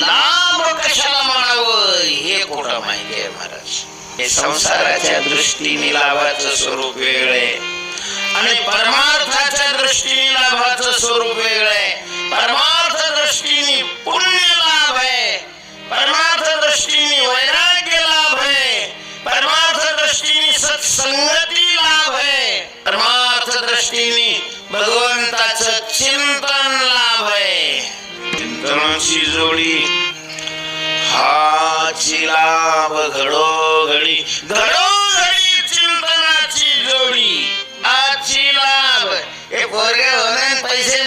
लाभ कशाला म्हणावं हे कुठं माहिती आहे महाराज. हे संसाराच्या दृष्टीने लाभाचं स्वरूप वेगळं आहे आणि परमार्थाच्या दृष्टीने लाभाचं स्वरूप वेगळं आहे. परमार्थ दृष्टीने पुण्य लाभ आहे, परमार्थ दृष्टीने वैराग्य लाभ आहे, परमार्थ दृष्टीने सत्संगती लाभ आहे, परमार्थ दृष्टीने भगवंताचं चिंतन लाभ आहे. चिंतनाची जोडी हाची लाभ घडोघडी घडोघडी चिंतनाची जोडी आची लाभ. हे पोरगे होणे पैसे